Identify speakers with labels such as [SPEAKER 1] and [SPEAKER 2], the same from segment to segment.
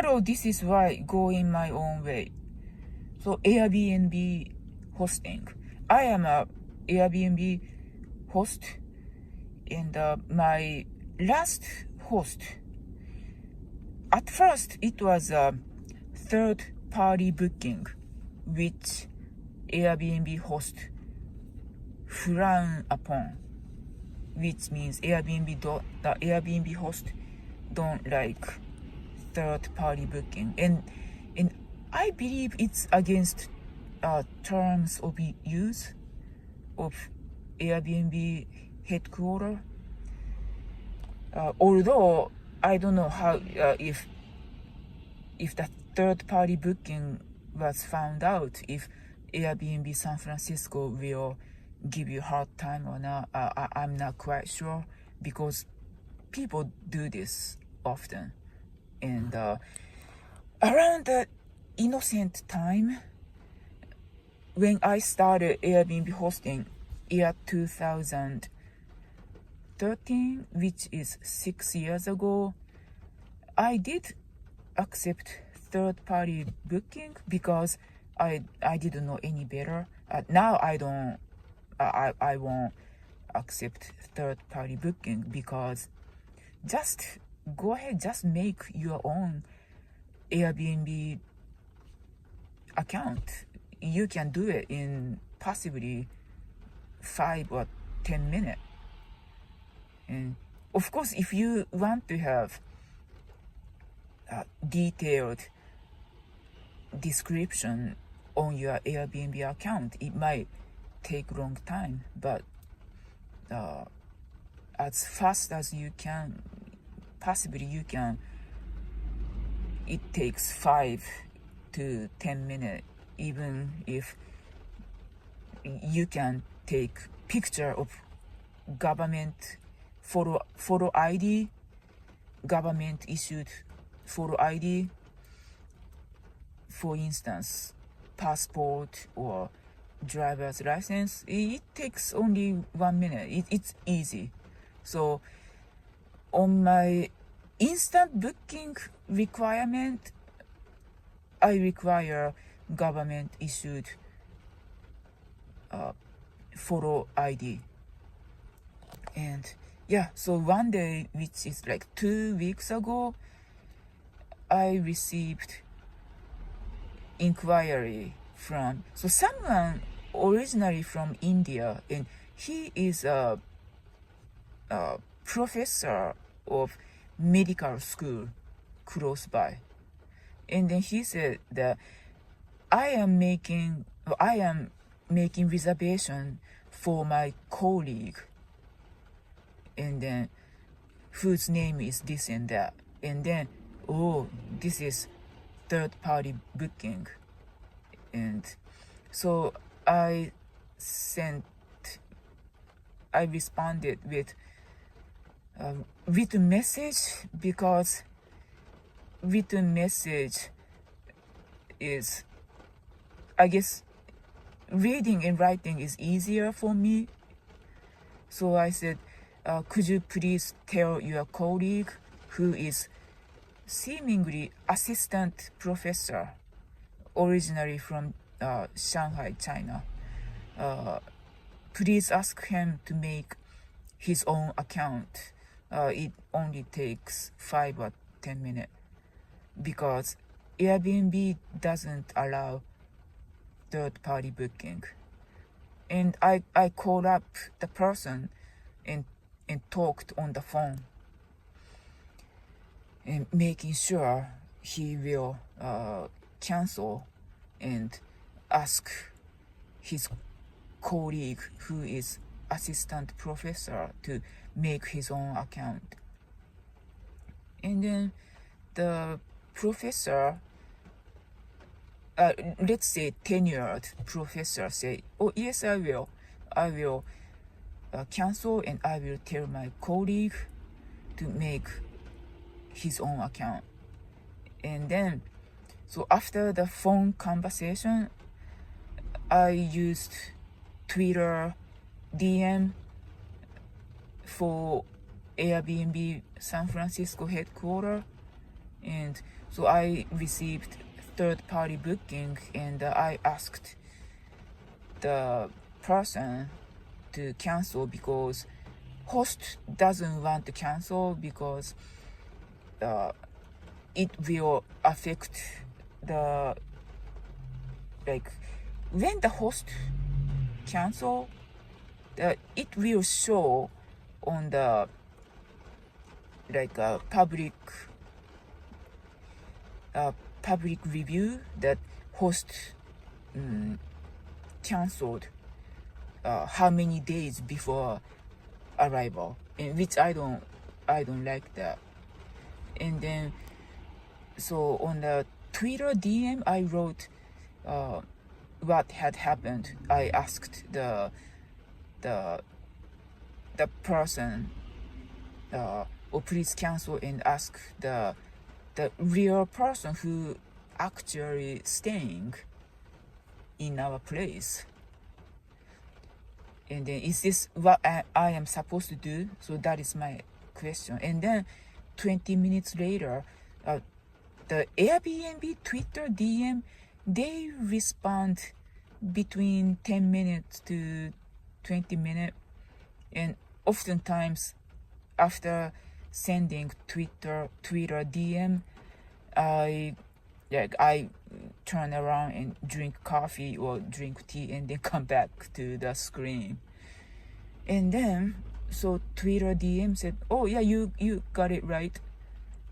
[SPEAKER 1] Hello, this is why going my own way. So Airbnb hosting. I am a Airbnb host, and my last host, at first it was a third-party booking, which Airbnb host frown upon, which means the Airbnb host don't like third-party booking, and I believe it's against terms of use of Airbnb headquarters. Although I don't know how if the third-party booking was found out, if Airbnb San Francisco will give you a hard time or not. I'm not quite sure, because people do this often. And around the innocent time, when I started Airbnb hosting, year 2013, which is 6 years ago, I did accept third-party booking because I didn't know any better. Now I won't accept third-party booking, because just go ahead, just make your own Airbnb account. You can do it in possibly 5 or 10 minutes. And of course, if you want to have a detailed description on your Airbnb account, it might take a long time, but as fast as you can, possibly you can, it takes 5 to 10 minutes, even if you can take picture of government photo ID, government issued photo ID, for instance, passport or driver's license. It takes only 1 minute. It's easy. So on my instant booking requirement, I require government issued photo ID. And yeah, so one day, which is like 2 weeks ago, I received inquiry from someone originally from India, and he is a professor of medical school close by. And then he said that I am making reservation for my colleague, and then whose name is this and that, and then, oh, this is third-party booking. And so I responded with a written message, because written message is, I guess, reading and writing is easier for me. So I said, could you please tell your colleague, who is seemingly assistant professor, originally from Shanghai, China, please ask him to make his own account. It only takes 5 or 10 minutes, because Airbnb doesn't allow third-party booking. And I called up the person and talked on the phone, and making sure he will cancel and ask his colleague, who is assistant professor, to make his own account. And then the professor, let's say tenured professor, say, oh yes, I will cancel, and I will tell my colleague to make his own account. And then, so after the phone conversation, I used Twitter DM for Airbnb San Francisco headquarters, And so I received third-party booking, and I asked the person to cancel because host doesn't want to cancel because it will affect the, like, when the host cancel, it will show on the, like, public review that host canceled how many days before arrival, and which I don't like that. And then so on the Twitter DM I wrote what had happened. I asked the person, oh, please cancel, and ask the real person who actually staying in our place. And then, is this what I am supposed to do? So that is my question. And then 20 minutes later, the Airbnb Twitter DM, they respond between 10 minutes to 20 minutes. And oftentimes after sending Twitter DM, I turn around and drink coffee or drink tea and then come back to the screen. And then so Twitter DM said, oh yeah, you got it right.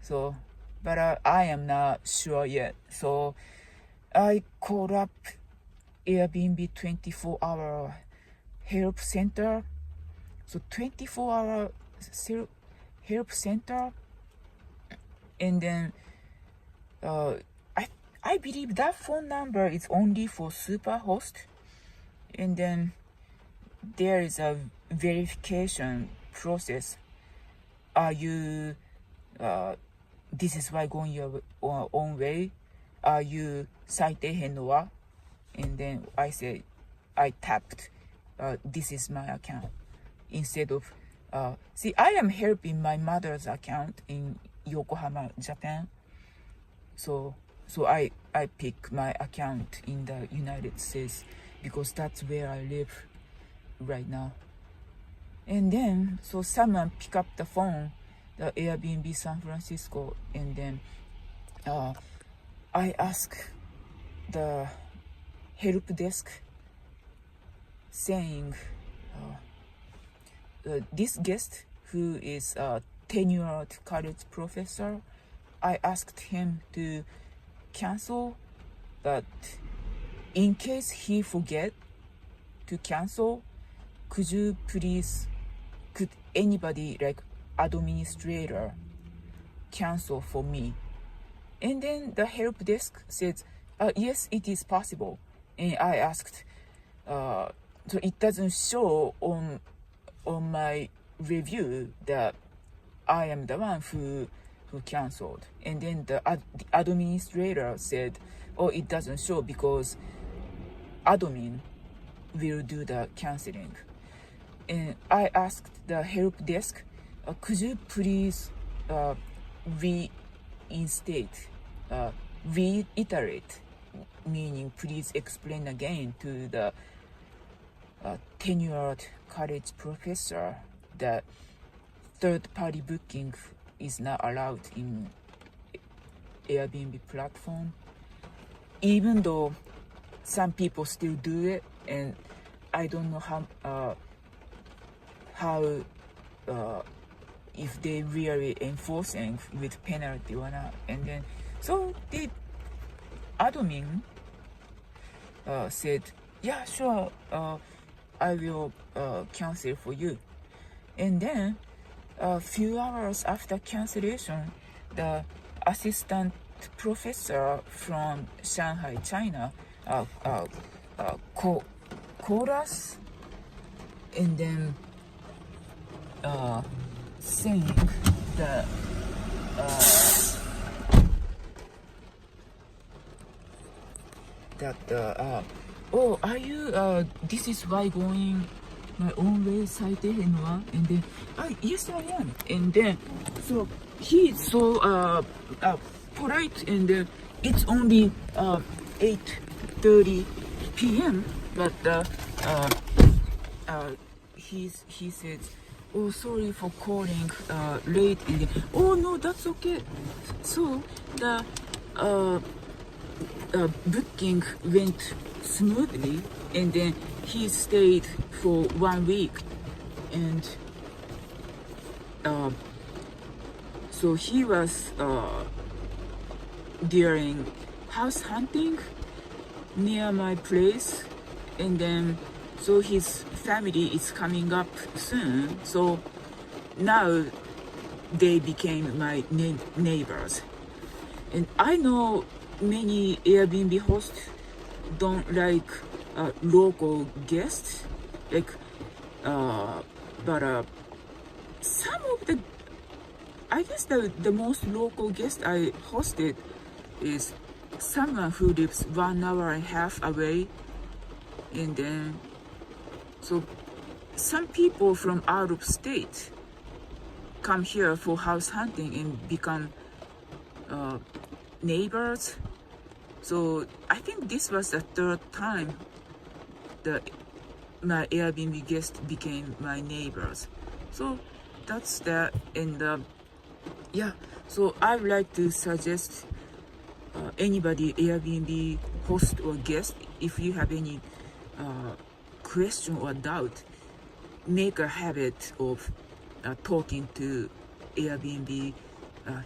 [SPEAKER 1] So but I am not sure yet. So I called up Airbnb 24-hour help center. So 24-hour help center, and then I believe that phone number is only for Superhost, and then there is a verification process. Are you this is why going your own way? Are you 最低限度は? And then I tapped this is my account instead of see, I am helping my mother's account in Yokohama, Japan. So I pick my account in the United States because that's where I live right now. And then so someone pick up the phone, the Airbnb San Francisco, and then I ask the help desk saying, this guest who is a tenured college professor, I asked him to cancel, but in case he forget to cancel, could anybody, like administrator, cancel for me? And then the help desk said, yes, it is possible. And I asked, so it doesn't show on my review that I am the one who canceled. And then the administrator said, oh, it doesn't show because admin will do the canceling. And I asked the help desk, could you please reiterate, meaning please explain again to the tenured college professor that third-party booking is not allowed in Airbnb platform, even though some people still do it, and I don't know how if they really enforcing with penalty or not. And then so the admin said, yeah, sure, I will cancel for you. And then a few hours after cancellation, the assistant professor from Shanghai, China, called us, and then saying that oh, are you this is why going my own way, 最低限度は? And then yes, I am. And then so he so polite, and it's only 8:30 p.m. But he said, "Oh, sorry for calling late." And oh no, that's okay. So the booking went smoothly, and then he stayed for 1 week, and so he was during house hunting near my place, and then so his family is coming up soon, so now they became my neighbors. And I know many Airbnb hosts don't like local guests, like but some of the, I guess the most local guest I hosted is someone who lives 1.5 hours away, and then so some people from out of state come here for house hunting and become neighbors. So I think this was the 3rd time my Airbnb guests became my neighbors. So that's that. And yeah, so I would like to suggest anybody, Airbnb host or guest, if you have any question or doubt, make a habit of talking to Airbnb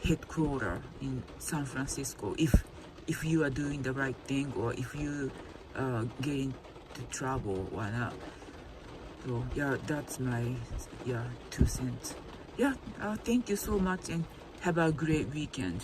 [SPEAKER 1] headquarters in San Francisco if you are doing the right thing, or if you get into trouble or not. So yeah, that's my 2 cents. Yeah, thank you so much, and have a great weekend.